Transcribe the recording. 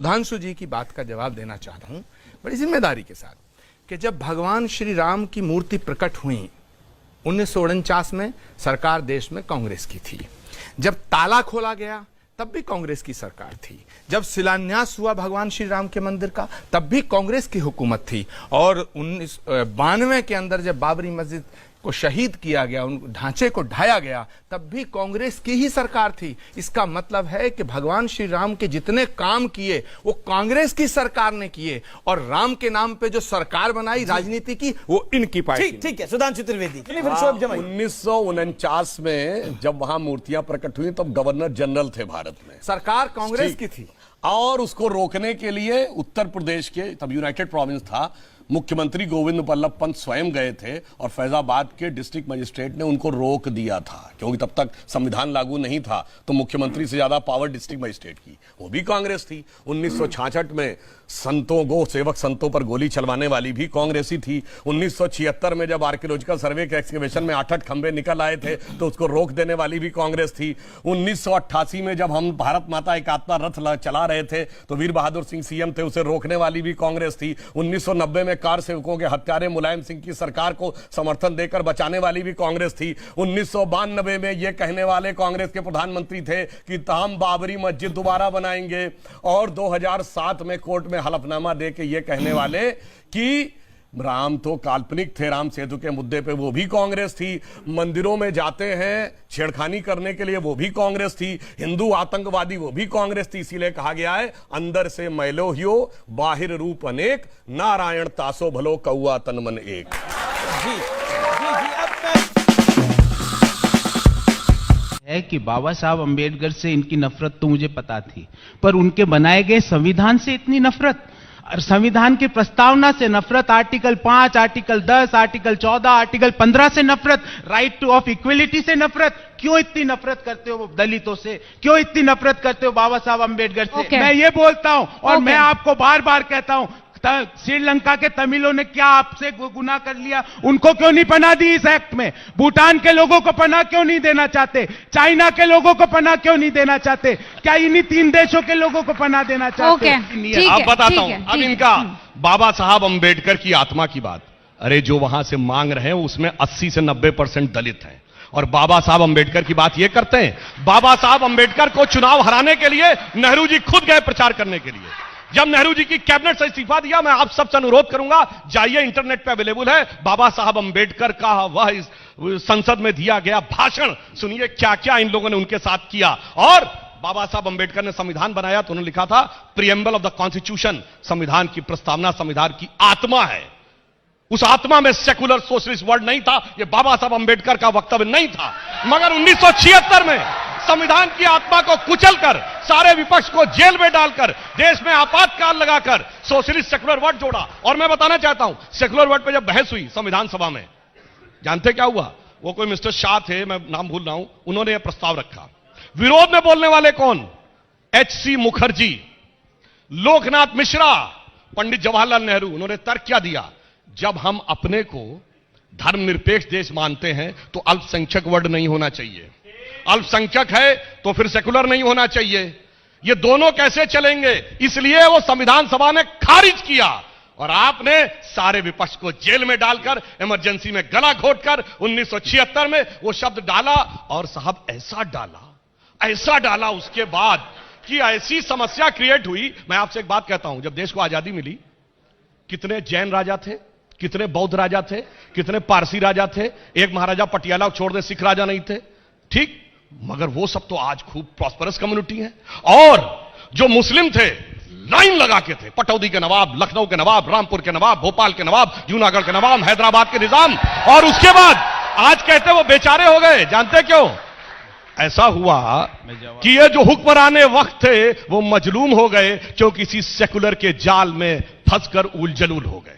सुधांशु जी की बात का जवाब देना चाहता हूं बड़ी जिम्मेदारी के साथ कि जब भगवान श्री राम की मूर्ति प्रकट हुई 1949 में, सरकार देश में कांग्रेस की थी। जब ताला खोला गया तब भी कांग्रेस की सरकार थी। जब शिलान्यास हुआ भगवान श्री राम के मंदिर का तब भी कांग्रेस की हुकूमत थी। और 1992 के अंदर जब बाबरी मस्जिद को शहीद किया गया, उन ढांचे को ढाया गया, तब भी कांग्रेस की ही सरकार थी। इसका मतलब है कि भगवान श्री राम के जितने काम किए वो कांग्रेस की सरकार ने किए, और राम के नाम पे जो सरकार बनाई राजनीति की वो इनकी पार्टी। ठीक है, सुधांशु त्रिवेदी। 1949 में जब वहां मूर्तियां प्रकट हुई तब गवर्नर जनरल थे भारत में, सरकार कांग्रेस की थी। और उसको रोकने के लिए उत्तर प्रदेश के, तब यूनाइटेड प्रोविंस था, मुख्यमंत्री गोविंद बल्लभ पंत स्वयं गए थे और फैजाबाद के डिस्ट्रिक्ट मजिस्ट्रेट ने उनको रोक दिया था, क्योंकि तब तक संविधान लागू नहीं था। तो मुख्यमंत्री से ज्यादा पावर डिस्ट्रिक्ट मजिस्ट्रेट की, वो भी कांग्रेस थी। 1966 में संतों को, सेवक संतों पर गोली चलवाने वाली भी कांग्रेसी थी। 1976 में जब आर्कियोलॉजिकल सर्वे के एक्सकेवेशन में 8 खंबे निकल आए थे तो उसको रोक देने वाली भी कांग्रेस थी। 1988 में जब हम भारत माता एकात्मता रथ चला रहे थे तो वीर बहादुर सिंह सीएम थे, उसे रोकने वाली भी कांग्रेस थी। 1990 में कार सेवकों के हत्यारे मुलायम सिंह की सरकार को समर्थन देकर बचाने वाली भी कांग्रेस थी। 1992 में यह कहने वाले कांग्रेस के प्रधानमंत्री थे कि हम बाबरी मस्जिद दोबारा बनाएंगे, और 2007 में कोर्ट में हलफनामा दे के ये कहने वाले कि राम तो काल्पनिक थे, राम सेतु के मुद्दे पे वो भी कांग्रेस थी। मंदिरों में जाते हैं छेड़खानी करने के लिए, वो भी कांग्रेस थी। हिंदू आतंकवादी, वो भी कांग्रेस थी। इसीलिए कहा गया है अंदर से मैलो हियो बाहिर रूप अनेक, नारायण तासो भलो कौआ तन मन एक। जी है कि बाबा साहब अंबेडकर से इनकी नफरत तो मुझे पता थी, पर उनके बनाए गए संविधान से इतनी नफरत, और संविधान की प्रस्तावना से नफरत, आर्टिकल 5, आर्टिकल 10, आर्टिकल 14, आर्टिकल 15 से नफरत, राइट टू ऑफ इक्वलिटी से नफरत। क्यों इतनी नफरत करते हो दलितों से? क्यों इतनी नफरत करते हो बाबा साहब अंबेडकर से? मैं ये बोलता हूं, और मैं आपको बार बार कहता हूं, श्रीलंका के तमिलों ने क्या आपसे गुनाह कर लिया? उनको क्यों नहीं पनाह दी इस एक्ट में? भूटान के लोगों को पनाह क्यों नहीं देना चाहते? चाइना के लोगों को पनाह क्यों नहीं देना चाहते? क्या इन्हीं 3 देशों के लोगों को पनाह देना चाहते? अब बताता हूं। अब इनका बाबा साहब अंबेडकर की आत्मा की बात, अरे जो वहां से मांग रहे हैं उसमें 80 से 90% दलित हैं, और बाबा साहब अंबेडकर की बात ये करते हैं। बाबा साहब अंबेडकर को चुनाव हराने के लिए नेहरू जी खुद गए प्रचार करने के लिए। जब नेहरू जी की कैबिनेट से इस्तीफा दिया, मैं आप सबसे अनुरोध करूंगा, जाइए इंटरनेट पे अवेलेबल है बाबा साहब अंबेडकर का वह इस संसद में दिया गया भाषण, सुनिए क्या क्या इन लोगों ने उनके साथ किया। और बाबा साहब अंबेडकर ने संविधान बनाया तो उन्होंने लिखा था प्रीएम्बल ऑफ द कॉन्स्टिट्यूशन, संविधान की प्रस्तावना संविधान की आत्मा है। उस आत्मा में सेकुलर सोशलिस्ट वर्ड नहीं था, यह बाबा साहब अंबेडकर का वक्तव्य नहीं था। मगर 1976 में संविधान की आत्मा को कुचलकर, सारे विपक्ष को जेल में डालकर, देश में आपातकाल लगाकर सोशलिस्ट सेकुलर वर्ड जोड़ा। और मैं बताना चाहता हूं, सेकुलर वर्ड पे जब बहस हुई संविधान सभा में, जानते क्या हुआ? वो कोई मिस्टर शाह थे, मैं नाम भूल रहा हूं, उन्होंने यह प्रस्ताव रखा। विरोध में बोलने वाले कौन? एच.सी. मुखर्जी, लोकनाथ मिश्रा, पंडित जवाहरलाल नेहरू। उन्होंने तर्क क्या दिया? जब हम अपने को धर्मनिरपेक्ष देश मानते हैं तो अल्पसंख्यक वर्ड नहीं होना चाहिए, अल्पसंख्यक है तो फिर सेकुलर नहीं होना चाहिए। ये दोनों कैसे चलेंगे? इसलिए वो संविधान सभा ने खारिज किया, और आपने सारे विपक्ष को जेल में डालकर, इमरजेंसी में गला घोटकर 1976 में वो शब्द डाला। और साहब ऐसा डाला उसके बाद कि ऐसी समस्या क्रिएट हुई। मैं आपसे एक बात कहता हूं, जब देश को आजादी मिली, कितने जैन राजा थे, कितने बौद्ध राजा थे, कितने पारसी राजा थे, एक महाराजा पटियाला छोड़ दे सिख राजा नहीं थे, ठीक? मगर वो सब तो आज खूब प्रॉस्परस कम्युनिटी है। और जो मुस्लिम थे लाइन लगा के थे, पटौदी के नवाब, लखनऊ के नवाब, रामपुर के नवाब, भोपाल के नवाब, जूनागढ़ के नवाब, हैदराबाद के निजाम। और उसके बाद आज कहते वो बेचारे हो गए। जानते क्यों? ऐसा हुआ कि ये जो हुक्मराने वक्त थे वो मजलूम हो गए, क्योंकि किसी सेकुलर के जाल में फंसकर उलझलूल हो गए।